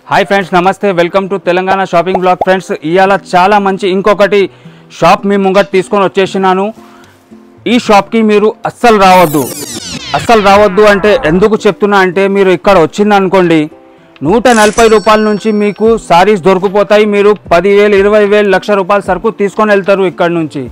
Hi friends, నమస్తే. Welcome to Telangana shopping blog. Friends, ఇవాళ చాలా మంచి ఇంకొకటి షాప్ మీ ముంగట తీసుకొని వచ్చేసినాను. ఈ షాప్కి మీరు అస్సలు రావద్దు అంటే ఎందుకు చెప్తున్నా అంటే, మీరు ఇక్కడ వచ్చిందనుకోండి 140 రూపాయల నుంచి మీకు సారీస్ దొరికిపోతాయి. మీరు 10,000, 20,000, లక్ష రూపాయల సరుకు తీసుకొని వెళ్తారు ఇక్కడ నుంచి.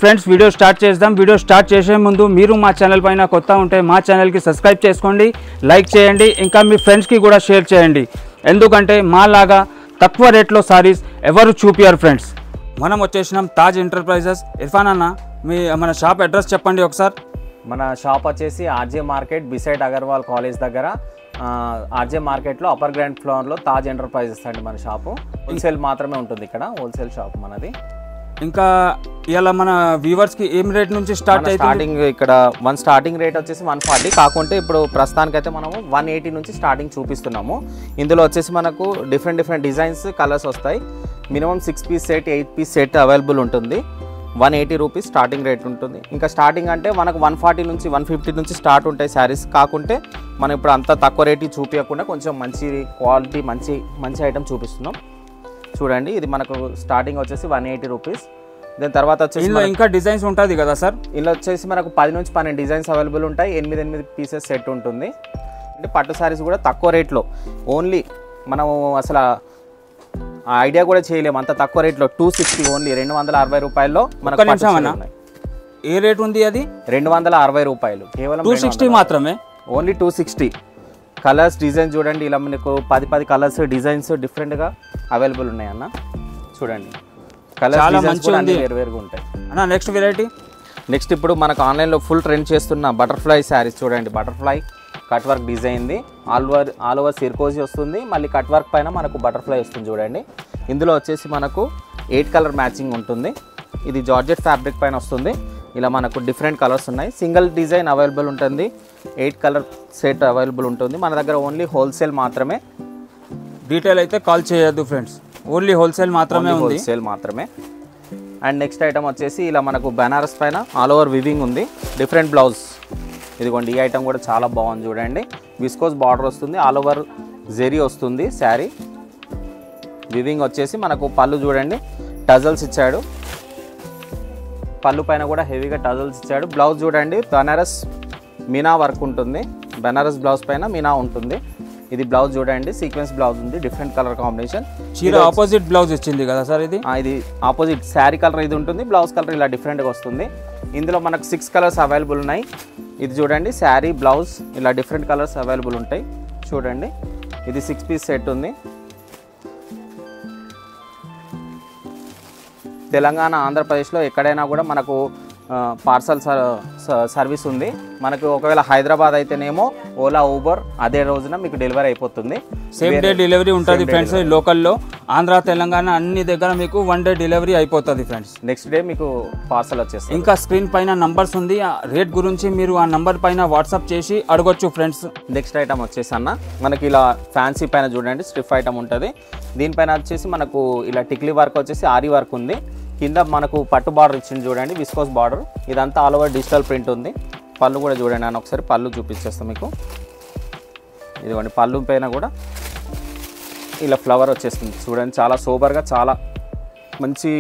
ఫ్రెండ్స్, వీడియో స్టార్ట్ చేద్దాం. వీడియో స్టార్ట్ చేసే ముందు మీరు మా ఛానల్ పైన కొత్త ఉంటే మా ఛానల్కి సబ్స్క్రైబ్ చేసుకోండి, లైక్ చేయండి, ఇంకా మీ ఫ్రెండ్స్కి కూడా షేర్ చేయండి. ఎందుకంటే మాలాగా తక్కువ రేట్లో సారీస్ ఎవరు చూపియారు. ఫ్రెండ్స్, మనం వచ్చేసినాం తాజ్ ఎంటర్ప్రైజెస్. ఇర్ఫాన్ అన్న, మన షాప్ అడ్రస్ చెప్పండి ఒకసారి. మన షాప్ వచ్చేసి RJ market beside Agarwal college దగ్గర, ఆర్జే మార్కెట్లో అప్పర్ గ్రౌండ్ ఫ్లోర్లో తాజ్ ఎంటర్ప్రైజెస్ అండి మన షాపు. హోల్సేల్ మాత్రమే ఉంటుంది ఇక్కడ, హోల్సేల్ షాప్ మనది. ఇంకా ఇలా మన వ్యూవర్స్కి ఏం రేట్ నుంచి స్టార్ట్ అవుతుంది? స్టార్టింగ్ ఇక్కడ స్టార్టింగ్ రేట్ వచ్చేసి 140. కాకుంటే ఇప్పుడు ప్రస్తుతానికైతే మనము 180 నుంచి స్టార్టింగ్ చూపిస్తున్నాము. ఇందులో వచ్చేసి మనకు డిఫరెంట్ డిజైన్స్, కలర్స్ వస్తాయి. Minimum 6 piece set, 8 piece set available ఉంటుంది. 180 రూపీస్ స్టార్టింగ్ రేట్ ఉంటుంది. ఇంకా స్టార్టింగ్ అంటే మనకు 140 నుంచి 150 నుంచి స్టార్ట్ ఉంటాయి శారీస్. కాకుంటే మనం ఇప్పుడు అంత తక్కువ రేటు చూపించకుండా కొంచెం మంచి క్వాలిటీ, మంచి ఐటమ్ చూపిస్తున్నాం. చూడండి, ఇది మనకు స్టార్టింగ్ వచ్చేసి 180 రూపీస్. దాని తర్వాత వచ్చేసి ఇంకా డిజైన్స్ ఉంటుంది కదా సార్? ఇందులో వచ్చేసి మనకు 10 నుంచి 12 డిజైన్స్ అవైలబుల్ ఉంటాయి. 8 పీసెస్ సెట్ ఉంటుంది. అంటే పట్టు శారీస్ కూడా తక్కువ రేట్లో, ఓన్లీ మనము అసలు ఐడియా కూడా చేయలేము అంత తక్కువ రేట్లో. 260 ఓన్లీ 260 రూపాయల్లో మనకు. ఏ రేట్ ఉంది అది? 260 రూపాయలు కేవలం. 260 మాత్రమే, ఓన్లీ 260. కలర్స్, డిజైన్ చూడండి, ఇలా మనకు 10 కలర్స్, డిజైన్స్ డిఫరెంట్గా అవైలబుల్ ఉన్నాయి అన్న. చూడండి, చాలా మంచిగా ఉంది, వేరువేరుగా ఉంటాయి అన్న. నెక్స్ట్ వెరైటీ, నెక్స్ట్ ఇప్పుడు మనకు ఆన్లైన్లో ఫుల్ ట్రెండ్ చేస్తున్న బటర్ఫ్లై శారీస్ చూడండి. బటర్ఫ్లై కట్ వర్క్ డిజైన్ది, ఆల్ ఓవర్ సిర్కోజీ వస్తుంది. మళ్ళీ కట్ వర్క్ పైన మనకు బటర్ఫ్లై వస్తుంది చూడండి. ఇందులో వచ్చేసి మనకు 8 కలర్ మ్యాచింగ్ ఉంటుంది. ఇది జార్జెట్ ఫ్యాబ్రిక్ పైన వస్తుంది. ఇలా మనకు డిఫరెంట్ కలర్స్ ఉన్నాయి. సింగిల్ డిజైన్ అవైలబుల్ ఉంటుంది. 8 కలర్ సెట్ అవైలబుల్ ఉంటుంది మన దగ్గర. ఓన్లీ హోల్సేల్ మాత్రమే, డీటెయిల్ అయితే కాల్ చేయొద్దు ఫ్రెండ్స్. ఓన్లీ హోల్సేల్ మాత్రమే ఉంది, హోల్సేల్ మాత్రమే. అండ్ నెక్స్ట్ ఐటమ్ వచ్చేసి ఇలా మనకు బెనారస్ పైన ఆల్ ఓవర్ వివింగ్ ఉంది. డిఫరెంట్ బ్లౌజ్, ఇదిగోండి. ఈ ఐటమ్ కూడా చాలా బాగుంది చూడండి. విస్కోస్ బార్డర్ వస్తుంది, ఆల్ ఓవర్ జెరీ వస్తుంది శారీ. వివింగ్ వచ్చేసి మనకు పళ్ళు చూడండి, టజల్స్ ఇచ్చాడు. పళ్ళు పైన కూడా హెవీగా టజల్స్ ఇచ్చాడు. బ్లౌజ్ చూడండి, బెనారస్ మీనా వర్క్ ఉంటుంది. బెనారస్ బ్లౌజ్ పైన మీనా ఉంటుంది. ఇది బ్లౌజ్ చూడండి, సీక్వెన్స్ బ్లౌజ్ ఉంది, డిఫరెంట్ కలర్ కాంబినేషన్. చీర ఆపోజిట్ బ్లౌజ్ ఇచ్చింది కదా సార్? ఇది ఆపోజిట్ శారీ కలర్ ఇది ఉంటుంది, బ్లౌజ్ కలర్ ఇలా డిఫరెంట్గా వస్తుంది. ఇందులో మనకు 6 కలర్స్ అవైలబుల్ ఉన్నాయి. ఇది చూడండి, శారీ, బ్లౌజ్ ఇలా డిఫరెంట్ కలర్స్ అవైలబుల్ ఉంటాయి చూడండి. ఇది 6 పీస్ సెట్ ఉంది. తెలంగాణ, ఆంధ్రప్రదేశ్లో ఎక్కడైనా కూడా మనకు పార్సల్ సర్వీస్ ఉంది. మనకు ఒకవేళ హైదరాబాద్ అయితేనేమో ఓలా, ఊబర్ అదే రోజున మీకు డెలివరీ అయిపోతుంది. సేమ్ డే డెలివరీ ఉంటుంది ఫ్రెండ్స్. లోకల్లో ఆంధ్ర, తెలంగాణ అన్ని దగ్గర మీకు 1 డే డెలివరీ అయిపోతుంది ఫ్రెండ్స్. నెక్స్ట్ డే మీకు పార్సల్ వచ్చేస్తుంది. ఇంకా స్క్రీన్ పైన నంబర్స్ ఉంది, రేట్ గురించి మీరు ఆ నంబర్ పైన వాట్సాప్ చేసి అడగొచ్చు ఫ్రెండ్స్. నెక్స్ట్ ఐటమ్ వచ్చేసి అన్న మనకి ఇలా ఫ్యాన్సీ పైన చూడండి, స్ట్రిప్ ఐటమ్ ఉంటుంది. దీనిపైన వచ్చేసి మనకు ఇలా టిక్లీ వర్క్ వచ్చేసి ఆరీ వర్క్ ఉంది. కింద మనకు పట్టు బార్డర్ ఇచ్చింది చూడండి, విస్కోస్ బార్డర్. ఇదంతా ఆల్ ఓవర్ డిజిటల్ ప్రింట్ ఉంది. పళ్ళు కూడా చూడండి, నేను ఒకసారి పళ్ళు చూపించేస్తాను మీకు. ఇదిగోండి, పళ్ళు పైన కూడా ఇలా ఫ్లవర్ వచ్చేస్తుంది చూడండి. చాలా సూపర్గా, చాలా మంచి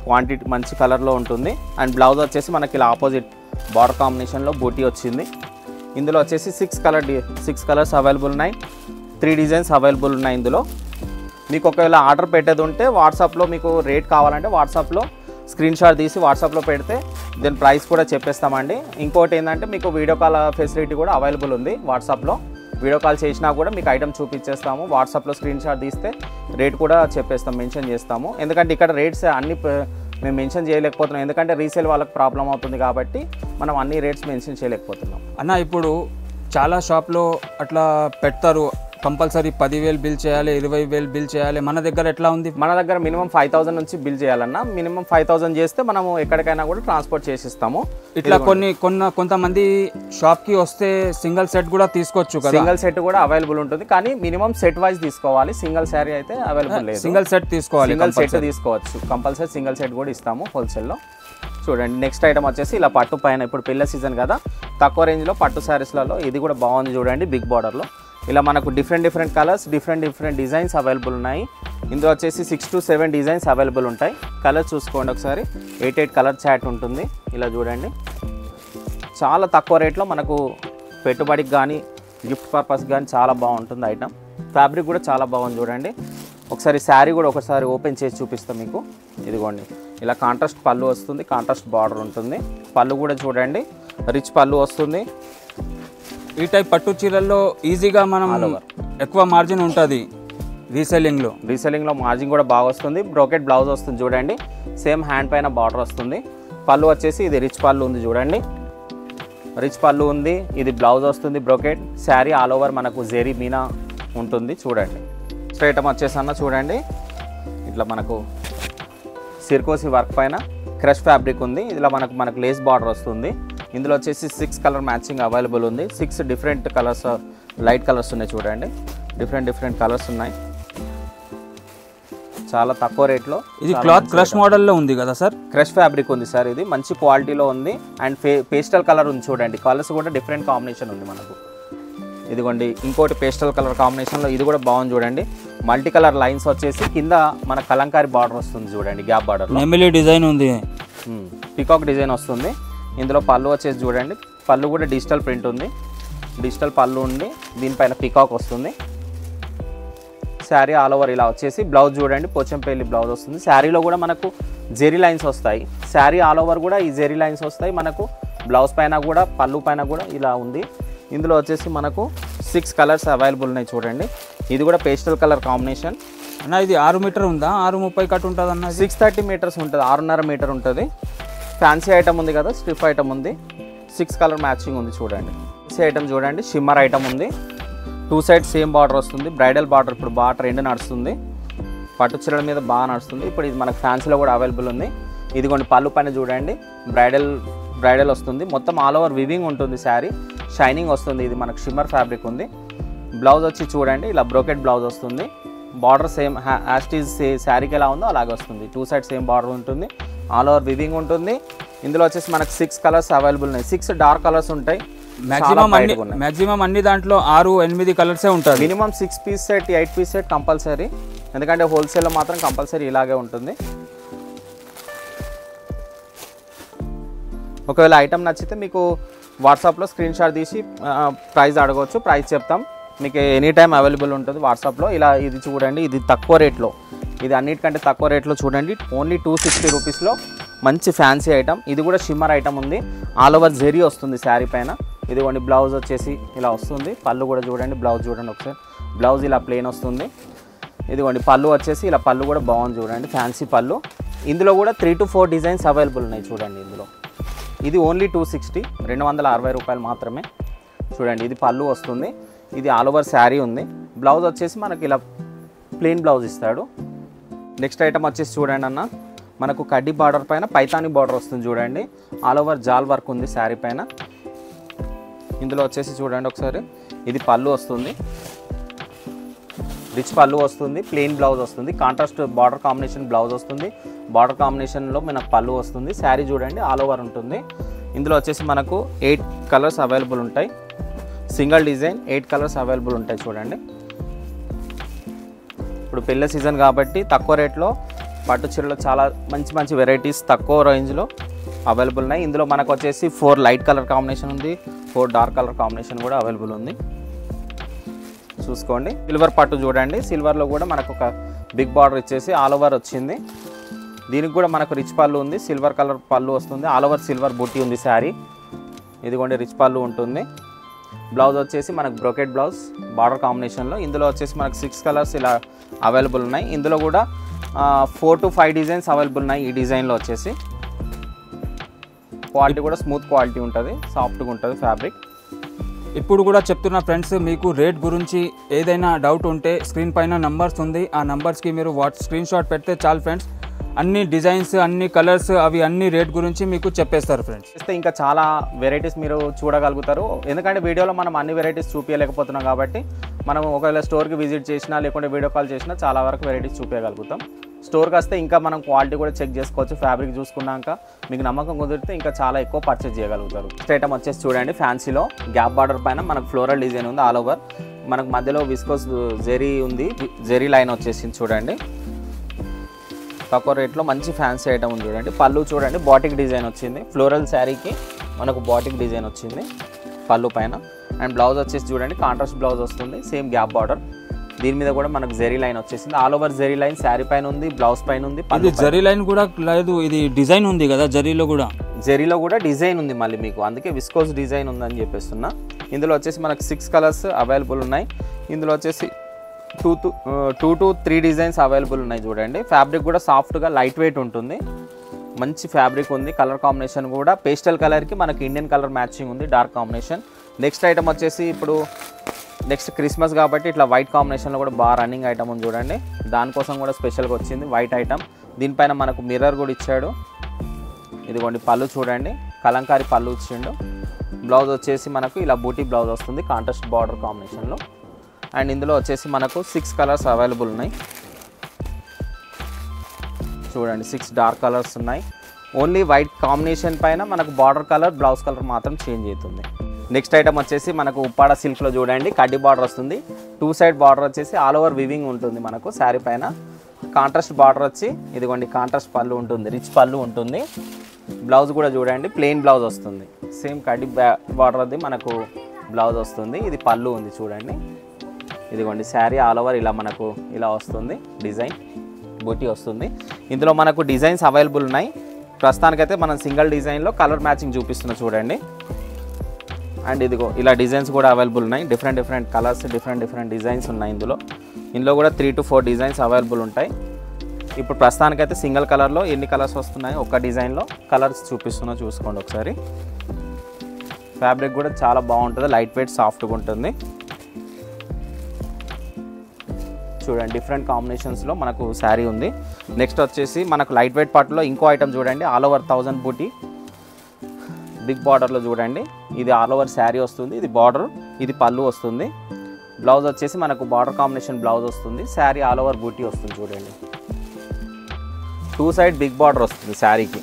క్వాంటిటీ, మంచి కలర్లో ఉంటుంది. అండ్ బ్లౌజ్ వచ్చేసి మనకి ఇలా ఆపోజిట్ బార్డర్ కాంబినేషన్లో బూటీ వచ్చింది. ఇందులో వచ్చేసి 6 కలర్స్ అవైలబుల్ ఉన్నాయి. 3 డిజైన్స్ అవైలబుల్ ఉన్నాయి ఇందులో. మీకు ఒకవేళ ఆర్డర్ పెట్టేది ఉంటే వాట్సాప్లో మీకు రేట్ కావాలంటే వాట్సాప్లో స్క్రీన్ షాట్ తీసి వాట్సాప్లో పెడితే దీని ప్రైస్ కూడా చెప్పేస్తామండి. ఇంకోటి ఏంటంటే మీకు వీడియో కాల్ ఫెసిలిటీ కూడా అవైలబుల్ ఉంది. వాట్సాప్లో వీడియో కాల్ చేసినా కూడా మీకు ఐటమ్ చూపించేస్తాము. వాట్సాప్లో స్క్రీన్ షాట్ తీస్తే రేట్ కూడా చెప్పేస్తాం, మెన్షన్ చేస్తాము. ఎందుకంటే ఇక్కడ రేట్స్ అన్ని మేము మెన్షన్ చేయలేకపోతున్నాం, ఎందుకంటే రీసేల్ వాళ్ళకి ప్రాబ్లం అవుతుంది కాబట్టి మనం అన్ని రేట్స్ మెన్షన్ చేయలేకపోతున్నాం. అన్న ఇప్పుడు చాలా షాప్లో అట్లా పెడతారు, కంపల్సరీ 10,000 బిల్ చేయాలి, 20,000 బిల్ చేయాలి. మన దగ్గర ఎట్లా ఉంది? మన దగ్గర మినిమం 5,000 నుంచి బిల్ చేయాలన్నా. మినిమం 5,000 చేస్తే మనము ఎక్కడికైనా కూడా ట్రాన్స్పోర్ట్ చేసిస్తాము. ఇట్లా కొంతమంది షాప్కి వస్తే సింగిల్ సెట్ కూడా తీసుకోవచ్చు కదా? సింగిల్ సెట్ కూడా అవైలబుల్ ఉంటుంది, కానీ మినిమం సెట్ వైజ్ తీసుకోవాలి. సింగిల్ శారీ అయితే అవైలబుల్ లేదు. సింగిల్ సెట్ తీసుకోవాలి, సింగిల్ సెట్ తీసుకోవచ్చు. కంపల్సరీ సింగిల్ సెట్ కూడా ఇస్తాము హోల్సేల్లో. చూడండి నెక్స్ట్ ఐటమ్ వచ్చేసి ఇలా పట్టు పైన, ఇప్పుడు పిల్ల సీజన్ కదా, తక్కువ రేంజ్లో పట్టు శారీస్లలో ఇది కూడా బాగుంది చూడండి. బిగ్ బార్డర్లో ఇలా మనకు different colours, different designs available ఉన్నాయి. ఇందులో వచ్చేసి 6 to 7 డిజైన్స్ అవైలబుల్ ఉంటాయి. కలర్స్ చూసుకోండి ఒకసారి. 8 కలర్ చాట్ ఉంటుంది. ఇలా చూడండి, చాలా తక్కువ రేట్లో మనకు పెట్టుబడికి కానీ గిఫ్ట్ పర్పస్ కానీ చాలా బాగుంటుంది ఐటమ్. ఫ్యాబ్రిక్ కూడా చాలా బాగుంది చూడండి. ఒకసారి శారీ కూడా ఒకసారి ఓపెన్ చేసి చూపిస్తాం మీకు. ఇదిగోండి, ఇలా కాంట్రాస్ట్ పళ్ళు వస్తుంది, కాంట్రాస్ట్ బార్డర్ ఉంటుంది. పళ్ళు కూడా చూడండి, రిచ్ పళ్ళు వస్తుంది. ఈ టైప్ పట్టు చీరల్లో ఈజీగా మనం ఎక్కువ మార్జిన్ ఉంటుంది రీసెల్లింగ్లో మార్జిన్ కూడా బాగా వస్తుంది. బ్రోకెట్ బ్లౌజ్ వస్తుంది చూడండి, సేమ్ హ్యాండ్ పైన బార్డర్ వస్తుంది. పళ్ళు వచ్చేసి ఇది రిచ్ పళ్ళు ఉంది చూడండి, రిచ్ పళ్ళు ఉంది. ఇది బ్లౌజ్ వస్తుంది బ్రోకెట్. శారీ ఆల్ ఓవర్ మనకు జెరీ మీనా ఉంటుంది చూడండి. స్ట్రైట్ వచ్చేసన్న చూడండి, ఇట్లా మనకు సిర్కోసి వర్క్ పైన క్రష్ ఫ్యాబ్రిక్ ఉంది. ఇలా మనకు లేస్ బార్డర్ వస్తుంది. ఇందులో వచ్చేసి 6 కలర్ మ్యాచింగ్ అవైలబుల్ ఉంది. 6 డిఫరెంట్ కలర్స్, లైట్ కలర్స్ ఉన్నాయి చూడండి. డిఫరెంట్ కలర్స్ ఉన్నాయి, చాలా తక్కువ రేట్లో. ఇది క్లాత్ క్రష్ మోడల్లో ఉంది కదా సార్? క్రష్ ఫ్యాబ్రిక్ ఉంది సార్, ఇది మంచి క్వాలిటీలో ఉంది. అండ్ పేస్టల్ కలర్ ఉంది చూడండి. కలర్స్ కూడా డిఫరెంట్ కాంబినేషన్ ఉంది మనకు. ఇదిగోండి ఇంకోటి పేస్టల్ కలర్ కాంబినేషన్లో, ఇది కూడా బాగుంది చూడండి. మల్టీ కలర్ లైన్స్ వచ్చేసి కింద మన కలంకారీ బార్డర్ వస్తుంది చూడండి, గ్యాప్ బార్డర్. నెమిలి డిజైన్ ఉంది, పికాక్ డిజైన్ వస్తుంది. ఇందులో పళ్ళు వచ్చేసి చూడండి, పళ్ళు కూడా డిజిటల్ ప్రింట్ ఉంది. డిజిటల్ పళ్ళు ఉండి దీనిపైన పికాక్ వస్తుంది. శారీ ఆల్ ఓవర్ ఇలా వచ్చేసి బ్లౌజ్ చూడండి, పోచంపల్లి బ్లౌజ్ వస్తుంది. శారీలో కూడా మనకు జెరీ లైన్స్ వస్తాయి. శారీ ఆల్ ఓవర్ కూడా ఈ జెరీ లైన్స్ వస్తాయి మనకు. బ్లౌజ్ పైన కూడా, పళ్ళు పైన కూడా ఇలా ఉంది. ఇందులో వచ్చేసి మనకు 6 కలర్స్ అవైలబుల్ ఉన్నాయి చూడండి. ఇది కూడా పేస్టల్ కలర్ కాంబినేషన్ అన్న. ఇది 6 మీటర్ ఉందా? 6:30 కట్ ఉంటుంది అన్న. 630 మీటర్స్ ఉంటుంది, 6.5 మీటర్ ఉంటుంది. ఫ్యాన్సీ ఐటమ్ ఉంది కదా, స్ట్రిప్ ఐటమ్ ఉంది. 6 కలర్ మ్యాచింగ్ ఉంది చూడండి. ఫ్యాన్సీ ఐటమ్ చూడండి, షిమ్మర్ ఐటమ్ ఉంది. 2 సైడ్స్ సేమ్ బార్డర్ వస్తుంది. బ్రైడల్ బార్డర్ ఇప్పుడు బాగా ట్రెండ్ నడుస్తుంది, పట్టు చీరల మీద బాగా నడుస్తుంది. ఇప్పుడు ఇది మనకు ఫ్యాన్సీలో కూడా అవైలబుల్ ఉంది. ఇదిగోండి పళ్ళు పైన చూడండి, బ్రైడల్ వస్తుంది. మొత్తం ఆల్ ఓవర్ వివింగ్ ఉంటుంది. శారీ షైనింగ్ వస్తుంది. ఇది మనకు షిమ్మర్ ఫ్యాబ్రిక్ ఉంది. బ్లౌజ్ వచ్చి చూడండి, ఇలా బ్రోకెట్ బ్లౌజ్ వస్తుంది. బార్డర్ సేమ్ యాస్టీజ్ శారీకి ఎలా ఉందో అలాగే వస్తుంది. 2 సైడ్స్ సేమ్ బార్డర్ ఉంటుంది, ఆల్ ఓవర్ వివింగ్ ఉంటుంది. ఇందులో వచ్చేసి మనకు 6 కలర్స్ అవైలబుల్ ఉన్నాయి. 6 డార్క్ కలర్స్ ఉంటాయి. మ్యాక్సిమం అన్ని దాంట్లో 6-8 కలర్సే ఉంటుంది. Minimum 6 piece set, 8 piece set compulsory. ఎందుకంటే హోల్సేల్లో మాత్రం కంపల్సరీ ఇలాగే ఉంటుంది. ఒకవేళ ఐటమ్ నచ్చితే మీకు వాట్సాప్లో స్క్రీన్ షాట్ తీసి ప్రైస్ అడగవచ్చు, ప్రైస్ చెప్తాం మీకు. ఎనీ టైం అవైలబుల్ ఉంటుంది వాట్సాప్లో. ఇలా ఇది చూడండి, ఇది తక్కువ రేట్లో, ఇది అన్నిటికంటే తక్కువ రేట్లో చూడండి. ఓన్లీ 260 రూపీస్లో మంచి ఫ్యాన్సీ ఐటమ్. ఇది కూడా షిమ్మర్ ఐటమ్ ఉంది. ఆల్ ఓవర్ జెరీ వస్తుంది శారీ పైన. ఇదిగోండి బ్లౌజ్ వచ్చేసి ఇలా వస్తుంది. పళ్ళు కూడా చూడండి, బ్లౌజ్ చూడండి ఒకసారి. బ్లౌజ్ ఇలా ప్లెయిన్ వస్తుంది. ఇదిగోండి పళ్ళు వచ్చేసి ఇలా, పళ్ళు కూడా బాగుంది చూడండి, ఫ్యాన్సీ పళ్ళు. ఇందులో కూడా 3 to 4 డిజైన్స్ అవైలబుల్ ఉన్నాయి చూడండి. ఇందులో ఇది ఓన్లీ 260, 260 రూపాయలు మాత్రమే. చూడండి ఇది పళ్ళు వస్తుంది. ఇది ఆల్ ఓవర్ శారీ ఉంది. బ్లౌజ్ వచ్చేసి మనకి ఇలా ప్లెయిన్ బ్లౌజ్ ఇస్తాడు. నెక్స్ట్ ఐటమ్ వచ్చేసి చూడండి అన్న, మనకు కడ్డీ బార్డర్ పైన పైతాని బార్డర్ వస్తుంది చూడండి. ఆల్ ఓవర్ జాల్ వర్క్ ఉంది శారీ పైన. ఇందులో వచ్చేసి చూడండి ఒకసారి, ఇది పళ్ళు వస్తుంది, రిచ్ పళ్ళు వస్తుంది. ప్లెయిన్ బ్లౌజ్ వస్తుంది. కాంట్రాస్ట్ బార్డర్ కాంబినేషన్ బ్లౌజ్ వస్తుంది. బార్డర్ కాంబినేషన్లో మనకు పళ్ళు వస్తుంది. శారీ చూడండి ఆల్ ఓవర్ ఉంటుంది. ఇందులో వచ్చేసి మనకు 8 కలర్స్ అవైలబుల్ ఉంటాయి. సింగిల్ డిజైన్ 8 కలర్స్ అవైలబుల్ ఉంటాయి చూడండి. ఇప్పుడు పెళ్ళి సీజన్ కాబట్టి తక్కువ రేట్లో పట్టు చీరలో చాలా మంచి వెరైటీస్ తక్కువ రేంజ్లో అవైలబుల్ ఉన్నాయి. ఇందులో మనకు వచ్చేసి 4 లైట్ కలర్ కాంబినేషన్ ఉంది, 4 డార్క్ కలర్ కాంబినేషన్ కూడా అవైలబుల్ ఉంది. చూసుకోండి. సిల్వర్ పట్టు చూడండి, సిల్వర్లో కూడా మనకు ఒక బిగ్ బార్డర్ ఇచ్చేసి ఆల్ ఓవర్ వచ్చింది. దీనికి కూడా మనకు రిచ్ పళ్ళు ఉంది, సిల్వర్ కలర్ పళ్ళు వస్తుంది, ఆల్ ఓవర్ సిల్వర్ బుట్టి ఉంది శారీ. ఇదిగోండి రిచ్ పళ్ళు ఉంటుంది. బ్లౌజ్ వచ్చేసి మనకు బ్రోకెట్ బ్లౌజ్ బార్డర్ కాంబినేషన్లో. ఇందులో వచ్చేసి మనకు 6 కలర్స్ ఇలా అవైలబుల్ ఉన్నాయి. ఇందులో కూడా 4 to 5 డిజైన్స్ అవైలబుల్ ఉన్నాయి. ఈ డిజైన్లో వచ్చేసి క్వాలిటీ కూడా స్మూత్ క్వాలిటీ ఉంటుంది, సాఫ్ట్గా ఉంటుంది ఫ్యాబ్రిక్. ఇప్పుడు కూడా చెప్తున్నా ఫ్రెండ్స్, మీకు రేట్ గురించి ఏదైనా డౌట్ ఉంటే స్క్రీన్ పైన నంబర్స్ ఉంది, ఆ నంబర్స్కి మీరు స్క్రీన్ షాట్ పెడితే చాలు ఫ్రెండ్స్. అన్ని డిజైన్స్, అన్ని కలర్స్, అవి అన్ని రేట్ గురించి మీకు చెప్పేస్తారు ఫ్రెండ్స్. ఇంకా చాలా వెరైటీస్ మీరు చూడగలుగుతారు. ఎందుకంటే వీడియోలో మనం అన్ని వెరైటీస్ చూపించలేకపోతున్నాం కాబట్టి మనం ఒకవేళ స్టోర్కి విజిట్ చేసినా లేకుంటే వీడియో కాల్ చేసినా చాలా వరకు వెరైటీస్ చూపించగలుగుతాం. స్టోర్కి వస్తే ఇంకా మనం క్వాలిటీ కూడా చెక్ చేసుకోవచ్చు. ఫ్యాబ్రిక్ చూసుకున్నాక మీకు నమ్మకం కుదిరితే ఇంకా చాలా ఎక్కువ పర్చేజ్ చేయగలుగుతారు. నెక్స్ట్ ఐటమ్ వచ్చేసి చూడండి, ఫ్యాన్సీలో గ్యాప్ బార్డర్ పైన మనకు ఫ్లోరల్ డిజైన్ ఉంది ఆల్ ఓవర్. మనకు మధ్యలో విస్కోస్ జెరీ ఉంది, జెరీ లైన్ వచ్చేసింది చూడండి. తక్కువ రేట్లో మంచి ఫ్యాన్సీ ఐటమ్ ఉంది చూడండి. పళ్ళు చూడండి, బాటిక్ డిజైన్ వచ్చింది. ఫ్లోరల్ శారీకి మనకు బాటిక్ డిజైన్ వచ్చింది పళ్ళు పైన. అండ్ బ్లౌజ్ వచ్చేసి చూడండి, కాంట్రాస్ట్ బ్లౌజ్ వస్తుంది, సేమ్ గ్యాప్ బార్డర్. దీని మీద కూడా మనకు జెరీ లైన్ వచ్చేసింది. All over zari line sari పైన ఉంది, బ్లౌజ్ పైన ఉంది. ఇది జెరీ లైన్ కూడా లేదు, ఇది డిజైన్ ఉంది కదా జెరీలో కూడా డిజైన్ ఉంది మళ్ళీ మీకు, అందుకే విస్కోస్ డిజైన్ ఉందని చెప్పేస్తున్నా. ఇందులో వచ్చేసి మనకు 6 కలర్స్ అవైలబుల్ ఉన్నాయి. ఇందులో వచ్చేసి 2 to 3 డిజైన్స్ అవైలబుల్ ఉన్నాయి చూడండి. ఫ్యాబ్రిక్ కూడా సాఫ్ట్గా లైట్ వెయిట్ ఉంటుంది, మంచి ఫ్యాబ్రిక్ ఉంది. కలర్ కాంబినేషన్ కూడా పేస్టల్ కలర్కి మనకి ఇండియన్ కలర్ మ్యాచింగ్ ఉంది, డార్క్ కాంబినేషన్. నెక్స్ట్ ఐటమ్ వచ్చేసి ఇప్పుడు నెక్స్ట్ క్రిస్మస్ కాబట్టి ఇట్లా వైట్ కాంబినేషన్లో కూడా బాగా రన్నింగ్ ఐటమ్ ఉంది చూడండి. దానికోసం కూడా స్పెషల్గా వచ్చింది వైట్ ఐటమ్. దీనిపైన మనకు మిర్రర్ కూడా ఇచ్చాడు. ఇదిగోండి పళ్ళు చూడండి, కలంకారీ పళ్ళు ఇచ్చిండు. బ్లౌజ్ వచ్చేసి మనకు ఇలా బూటీ బ్లౌజ్ వస్తుంది, కాంట్రాస్ట్ బార్డర్ కాంబినేషన్లో. అండ్ ఇందులో వచ్చేసి మనకు 6 కలర్స్ అవైలబుల్ ఉన్నాయి చూడండి. 6 డార్క్ కలర్స్ ఉన్నాయి. ఓన్లీ వైట్ కాంబినేషన్ పైన మనకు బార్డర్ కలర్, బ్లౌజ్ కలర్ మాత్రం చేంజ్ అవుతుంది. నెక్స్ట్ ఐటమ్ వచ్చేసి మనకు ఉప్పాడ సిల్క్లో చూడండి, కడ్డీ బార్డర్ వస్తుంది. 2 సైడ్ బార్డర్ వచ్చేసి ఆల్ ఓవర్ వివింగ్ ఉంటుంది మనకు శారీ పైన. కాంట్రాస్ట్ బార్డర్ వచ్చి ఇదిగోండి కాంట్రాస్ట్ పళ్ళు ఉంటుంది, రిచ్ పళ్ళు ఉంటుంది. బ్లౌజ్ కూడా చూడండి ప్లెయిన్ బ్లౌజ్ వస్తుంది, సేమ్ కడ్డీ బార్డర్ అది మనకు బ్లౌజ్ వస్తుంది. ఇది పళ్ళు ఉంది చూడండి. ఇదిగోండి శారీ ఆల్ ఓవర్ ఇలా మనకు ఇలా వస్తుంది, డిజైన్ బూటీ వస్తుంది. ఇందులో మనకు డిజైన్స్ అవైలబుల్ ఉన్నాయి. ప్రస్తుతానికైతే మనం సింగిల్ డిజైన్లో కలర్ మ్యాచింగ్ చూపిస్తున్నా చూడండి. అండ్ ఇదిగో ఇలా డిజైన్స్ కూడా అవైలబుల్ ఉన్నాయి, డిఫరెంట్ కలర్స్, డిఫరెంట్ డిజైన్స్ ఉన్నాయి. ఇందులో కూడా 3 to 4 డిజైన్స్ అవైలబుల్ ఉంటాయి. ఇప్పుడు ప్రస్తుతానికైతే సింగిల్ కలర్లో ఎన్ని కలర్స్ వస్తున్నాయి ఒక డిజైన్లో కలర్స్ చూపిస్తున్నా చూసుకోండి ఒకసారి. ఫ్యాబ్రిక్ కూడా చాలా బాగుంటుంది, లైట్ వెయిట్ సాఫ్ట్గా ఉంటుంది చూడండి. డిఫరెంట్ కాంబినేషన్స్లో మనకు శారీ ఉంది. నెక్స్ట్ వచ్చేసి మనకు లైట్ వెయిట్ పార్ట్లో ఇంకో ఐటమ్ చూడండి, ఆల్ ఓవర్ 1000 బూటీ బిగ్ బార్డర్లో చూడండి. ఇది ఆల్ ఓవర్ శారీ వస్తుంది, ఇది బార్డర్, ఇది పళ్ళు వస్తుంది. బ్లౌజ్ వచ్చేసి మనకు బార్డర్ కాంబినేషన్ బ్లౌజ్ వస్తుంది, శారీ ఆల్ ఓవర్ బూటీ వస్తుంది చూడండి. 2 సైడ్ బిగ్ బార్డర్ వస్తుంది శారీకి.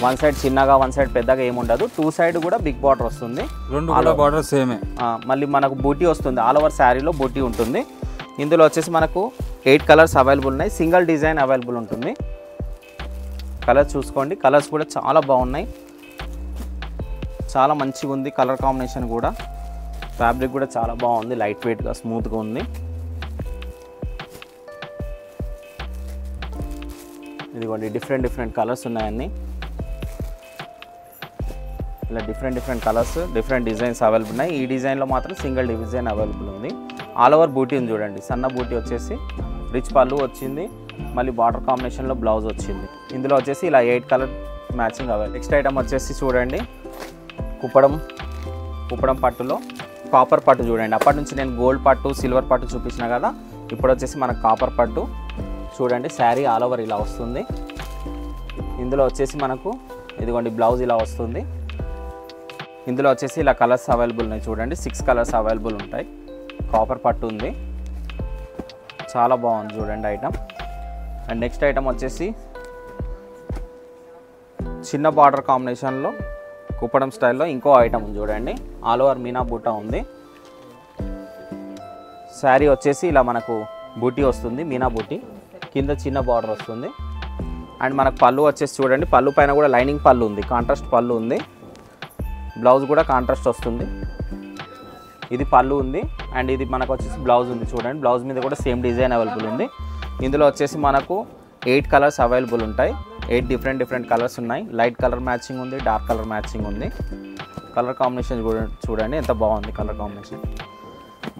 1 సైడ్ చిన్నగా 1 సైడ్ పెద్దగా ఏముండదు, 2 సైడ్ కూడా బిగ్ బార్డర్ వస్తుంది. రెండు బార్డర్ సేమే. మళ్ళీ మనకు బూటీ వస్తుంది, ఆల్ ఓవర్ శారీలో బూటీ ఉంటుంది. ఇందులో వచ్చేసి మనకు 8 కలర్స్ అవైలబుల్ ఉన్నాయి, సింగిల్ డిజైన్ అవైలబుల్ ఉంటుంది. కలర్స్ చూసుకోండి, కలర్స్ కూడా చాలా బాగున్నాయి, చాలా మంచిగా ఉంది కలర్ కాంబినేషన్ కూడా. ఫ్యాబ్రిక్ కూడా చాలా బాగుంది, లైట్ వెయిట్గా స్మూత్గా ఉంది. ఇదిగోండి డిఫరెంట్ కలర్స్ ఉన్నాయన్నీ, ఇలా different colours, different designs available ఉన్నాయి. ఈ డిజైన్లో మాత్రం సింగిల్ డిజైన్ అవైలబుల్ ఉంది. ఆల్ ఓవర్ బూటీ ఉంది చూడండి, సన్న బూటీ వచ్చేసి రిచ్ పళ్ళు వచ్చింది, మళ్ళీ బార్డర్ కాంబినేషన్లో బ్లౌజ్ వచ్చింది. ఇందులో వచ్చేసి ఇలా 8 colour matching available. Next item వచ్చేసి చూడండి, కుప్పడం పట్టులో కాపర్ పట్టు చూడండి. అప్పటి నుంచి నేను గోల్డ్ పట్టు, సిల్వర్ పట్టు చూపించిన కదా, ఇప్పుడు వచ్చేసి మనకు కాపర్ పట్టు చూడండి. శారీ ఆల్ ఓవర్ ఇలా వస్తుంది. ఇందులో వచ్చేసి మనకు ఇదిగోండి బ్లౌజ్ ఇలా వస్తుంది. ఇందులో వచ్చేసి ఇలా కలర్స్ అవైలబుల్ ఉన్నాయి చూడండి, 6 కలర్స్ అవైలబుల్ ఉంటాయి. కాపర్ పట్టు ఉంది, చాలా బాగుంది చూడండి ఐటమ్. అండ్ నెక్స్ట్ ఐటమ్ వచ్చేసి చిన్న బార్డర్ కాంబినేషన్లో కుప్పడం స్టైల్లో ఇంకో ఐటమ్ ఉంది చూడండి, ఆల్ ఓవర్ మీనా బూటా ఉంది. శారీ వచ్చేసి ఇలా మనకు బూటీ వస్తుంది, మీనా బూటీ, కింద చిన్న బార్డర్ వస్తుంది. అండ్ మనకు పళ్ళు వచ్చేసి చూడండి, పళ్ళు పైన కూడా లైనింగ్ పళ్ళు ఉంది, కాంట్రాస్ట్ పళ్ళు ఉంది. బ్లౌజ్ కూడా కాంట్రాస్ట్ వస్తుంది, ఇది పళ్ళు ఉంది. అండ్ ఇది మనకు వచ్చేసి బ్లౌజ్ ఉంది చూడండి, బ్లౌజ్ మీద కూడా సేమ్ డిజైన్ అవైలబుల్ ఉంది. ఇందులో వచ్చేసి మనకు 8 కలర్స్ అవైలబుల్ ఉంటాయి. 8 డిఫరెంట్ కలర్స్ ఉన్నాయి. లైట్ కలర్ మ్యాచింగ్ ఉంది, డార్క్ కలర్ మ్యాచింగ్ ఉంది. కలర్ కాంబినేషన్ చూడండి ఎంత బాగుంది కలర్ కాంబినేషన్.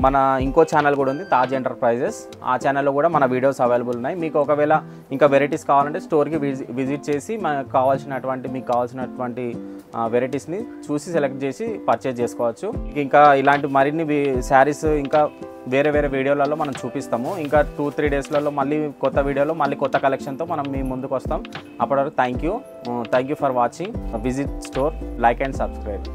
మన ఇంకో ఛానల్ కూడా ఉంది, తాజ్ ఎంటర్ప్రైజెస్. ఆ ఛానల్లో కూడా మన వీడియోస్ అవైలబుల్ ఉన్నాయి. మీకు ఒకవేళ ఇంకా వెరైటీస్ కావాలంటే స్టోర్కి విజిట్ చేసి మీకు కావాల్సినటువంటి వెరైటీస్ని చూసి సెలెక్ట్ చేసి పర్చేజ్ చేసుకోవచ్చు. ఇంకా ఇలాంటి మరిన్ని శారీస్ ఇంకా వేరే వీడియోలలో మనం చూపిస్తాము. ఇంకా 2-3 డేస్లలో మళ్ళీ కొత్త వీడియోలో మళ్ళీ కొత్త కలెక్షన్తో మనం మీ ముందుకు వస్తాం. అప్పటివరకు thank you for watching. Visit store, like and subscribe.